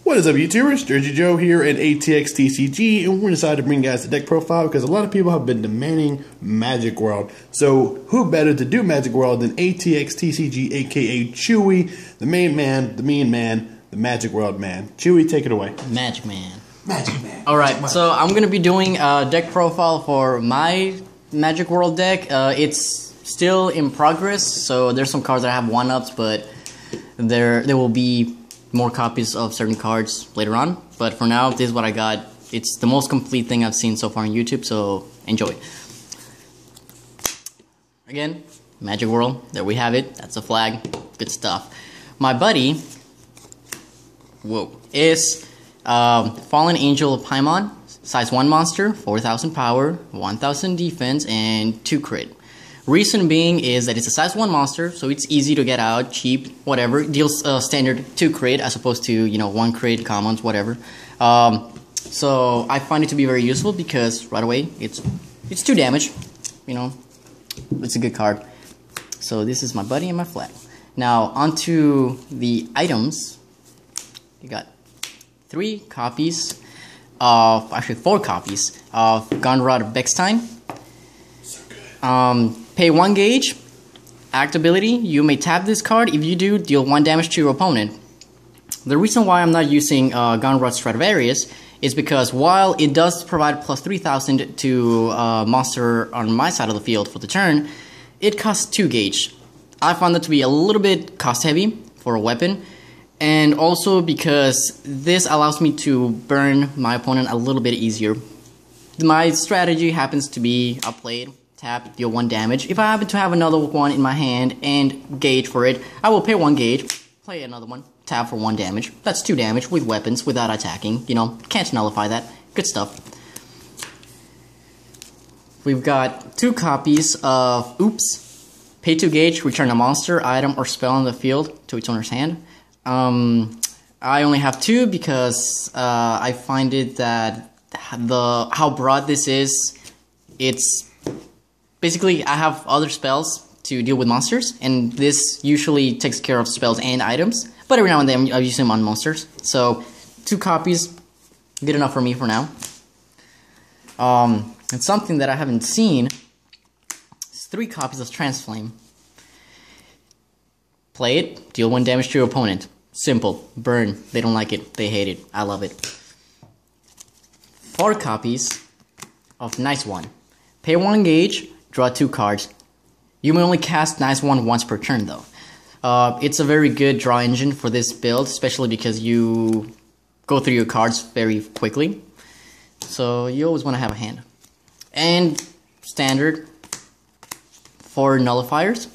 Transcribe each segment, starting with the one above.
What is up, YouTubers? Jersey Joe here at ATX TCG, and we're decided to bring you guys a deck profile because a lot of people have been demanding Magic World. So, who better to do Magic World than ATX TCG, aka Chewy, the main man, the mean man, the Magic World man. Chewy, take it away. Magic Man. Magic Man. Alright, so I'm going to be doing a deck profile for my Magic World deck. It's still in progress, so there's some cards that have 1-ups, but there will be more copies of certain cards later on. But for now, this is what I got. It's the most complete thing I've seen so far on YouTube, so enjoy. Again, Magic World, there we have it. That's a flag. Good stuff. My buddy, is Fallen Angel of Paimon, size 1 monster, 4,000 power, 1,000 defense, and 2 crit. Reason being is that it's a size 1 monster, so it's easy to get out, cheap, whatever. Deals standard 2 crit as opposed to, 1 crit, commons, whatever. So I find it to be very useful because right away it's 2 damage. It's a good card. So this is my buddy and my flag. Now onto the items. You got 3 copies of, actually 4 copies of Gunrod Bechstein. So good. Pay 1 gauge. Act ability. You may tap this card. If you do, deal 1 damage to your opponent. The reason why I'm not using Gunrod Stradivarius is because while it does provide plus 3,000 to monster on my side of the field for the turn, it costs 2 gauge. I found that to be a little bit cost heavy for a weapon, and also because this allows me to burn my opponent a little bit easier. My strategy happens to be I played, tap, deal 1 damage. If I happen to have another one in my hand and gauge for it, I will pay 1 gauge, play another one, tap for 1 damage. That's 2 damage with weapons without attacking. Can't nullify that. Good stuff. We've got 2 copies of Oops. Pay 2 gauge, return a monster, item, or spell on the field to its owner's hand. I only have 2 because I find it that how broad this is, it's basically I have other spells to deal with monsters, and this usually takes care of spells and items, but every now and then I use them on monsters. So 2 copies, good enough for me for now. And something that I haven't seen is 3 copies of Transflame. Play it, deal 1 damage to your opponent. Simple. Burn. They don't like it. They hate it. I love it. 4 copies of Nice One. Pay 1 gauge, draw 2 cards. You may only cast Nice One once per turn though. It's a very good draw engine for this build, especially because you go through your cards very quickly. So you always want to have a hand. And standard 4 nullifiers.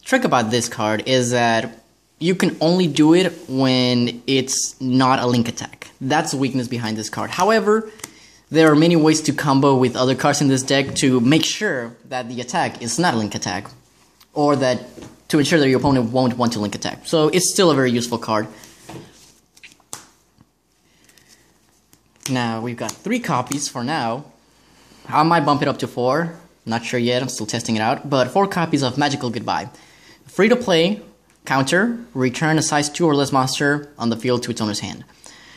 Trick about this card is that you can only do it when it's not a link attack. That's the weakness behind this card. However, there are many ways to combo with other cards in this deck to make sure that the attack is not a link attack, or that to ensure that your opponent won't want to link attack. So it's still a very useful card. Now we've got 3 copies for now. I might bump it up to 4. Not sure yet. I'm still testing it out. But 4 copies of Magical Goodbye. Free to play. Counter, return a size 2 or less monster on the field to its owner's hand.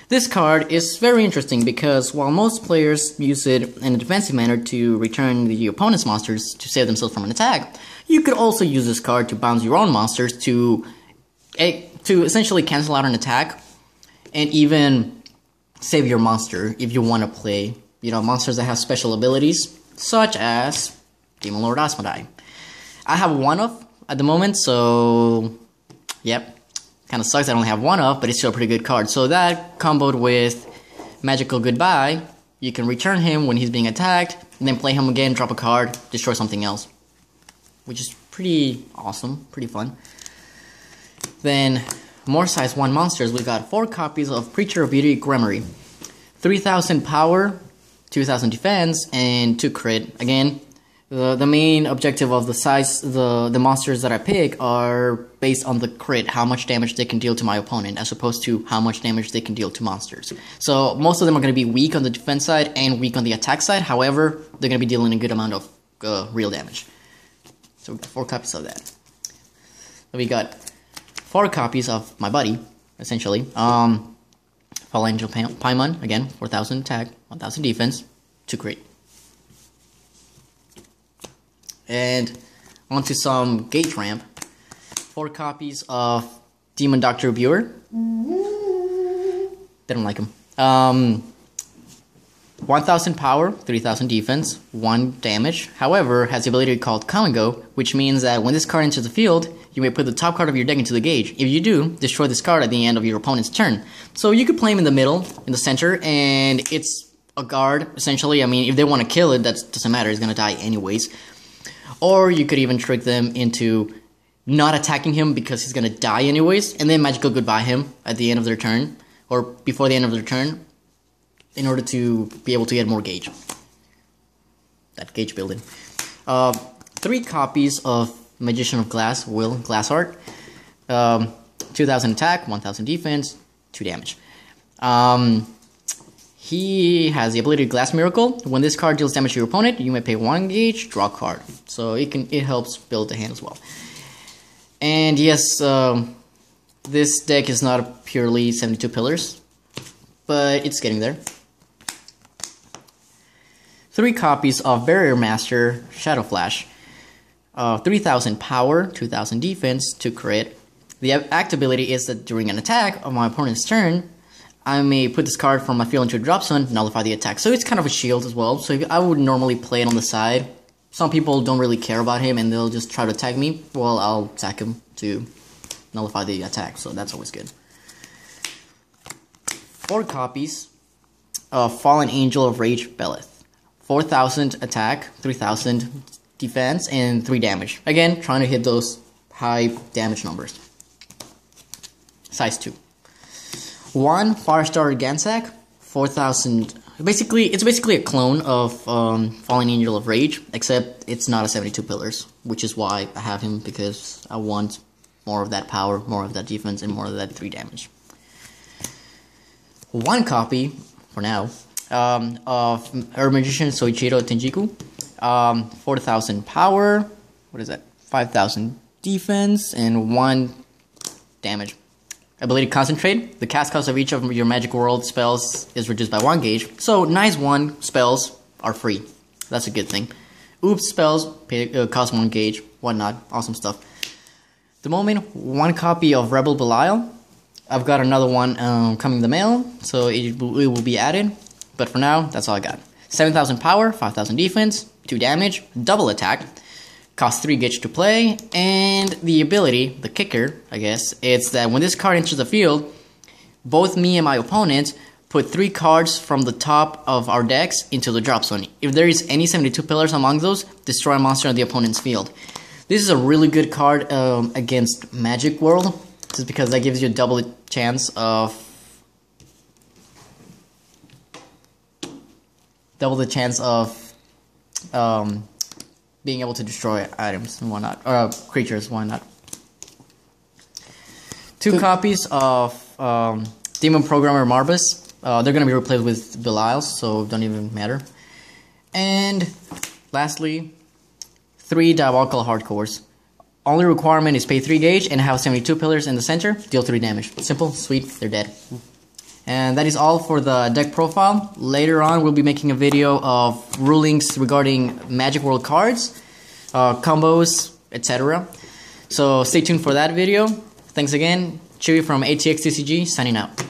This card is very interesting because while most players use it in a defensive manner to return the opponent's monsters to save themselves from an attack, you could also use this card to bounce your own monsters to essentially cancel out an attack and even save your monster if you want to play, monsters that have special abilities such as Demon Lord Asmodai. I have 1 of at the moment, so yep, kind of sucks I only have 1 of, but it's still a pretty good card. So that comboed with Magical Goodbye, you can return him when he's being attacked, and then play him again, drop a card, destroy something else, which is pretty awesome, pretty fun. Then, more size 1 monsters, we got 4 copies of Preacher of Beauty Gremory. 3,000 power, 2,000 defense, and 2 crit. Again, the main objective of the monsters that I pick are based on the crit, how much damage they can deal to my opponent, as opposed to how much damage they can deal to monsters. So most of them are going to be weak on the defense side and weak on the attack side, however, they're going to be dealing a good amount of real damage. So we got 4 copies of that. Then we got 4 copies of my buddy, essentially. Fallen Angel Paimon, again, 4,000 attack, 1,000 defense, to create. And onto some gauge ramp. 4 copies of Demon Doctor Viewer. They don't like him. 1,000 power, 3,000 defense, 1 damage. However, has the ability called Come and Go, which means that when this card enters the field, you may put the top card of your deck into the gauge. If you do, destroy this card at the end of your opponent's turn. So you could play him in the middle, in the center, and it's a guard, essentially. I mean, if they want to kill it, that doesn't matter. It's going to die anyways. Or you could even trick them into not attacking him because he's going to die anyways, and then magical goodbye him at the end of their turn, or before the end of their turn, in order to be able to get more gauge. That gauge building. 3 copies of Magician of Glass, Will Glassheart. 2,000 attack, 1,000 defense, 2 damage. He has the ability Glass Miracle. When this card deals damage to your opponent, you may pay 1 gauge, draw a card. So it helps build the hand as well. And yes, this deck is not purely 72 pillars, but it's getting there. 3 copies of Barrier Master Shadow Flash. 3,000 power, 2,000 defense to crit. The act ability is that during an attack on my opponent's turn, I may put this card from my field into a drop zone, nullify the attack. So it's kind of a shield as well. So I would normally play it on the side. Some people don't really care about him and they'll just try to attack me. Well, I'll attack him to nullify the attack, so that's always good. 4 copies of Fallen Angel of Rage Belith. 4,000 attack, 3,000 defense, and 3 damage. Again, trying to hit those high damage numbers. Size 2. 1 Firestar Gansack, 4,000. It's basically a clone of Fallen Angel of Rage, except it's not a 72 pillars, which is why I have him, because I want more of that power, more of that defense, and more of that 3 damage. 1 copy, for now, of Herb Magician Soichiro Tenjiku. 4,000 power, what is that? 5,000 defense, and 1 damage. Ability Concentrate. The cast cost of each of your Magic World spells is reduced by 1 gauge. So nice 1 spells are free. That's a good thing. Oops spells cost 1 gauge. Whatnot. Awesome stuff. At the moment, 1 copy of Rebel Belial. I've got another one coming in the mail, so it will be added. But for now, that's all I got. 7,000 power, 5,000 defense, 2 damage, double attack. Costs 3 gauge to play, and the ability, the kicker, I guess, it's that when this card enters the field, both me and my opponent put 3 cards from the top of our decks into the drop zone. If there is any 72 pillars among those, destroy a monster on the opponent's field. This is a really good card against Magic World, just because that gives you a double chance of being able to destroy items and whatnot, or creatures, why not. 2 copies of Demon Programmer Marbus. They're going to be replaced with Belial's, so don't even matter. And lastly, 3 Diabolical Hardcores. Only requirement is pay 3 gauge and have 72 pillars in the center, deal 3 damage. Simple, sweet, they're dead. And that is all for the deck profile. Later on, we'll be making a video of rulings regarding Magic World cards, combos, etc. So stay tuned for that video. Thanks again. Chewy from ATX TCG, signing out.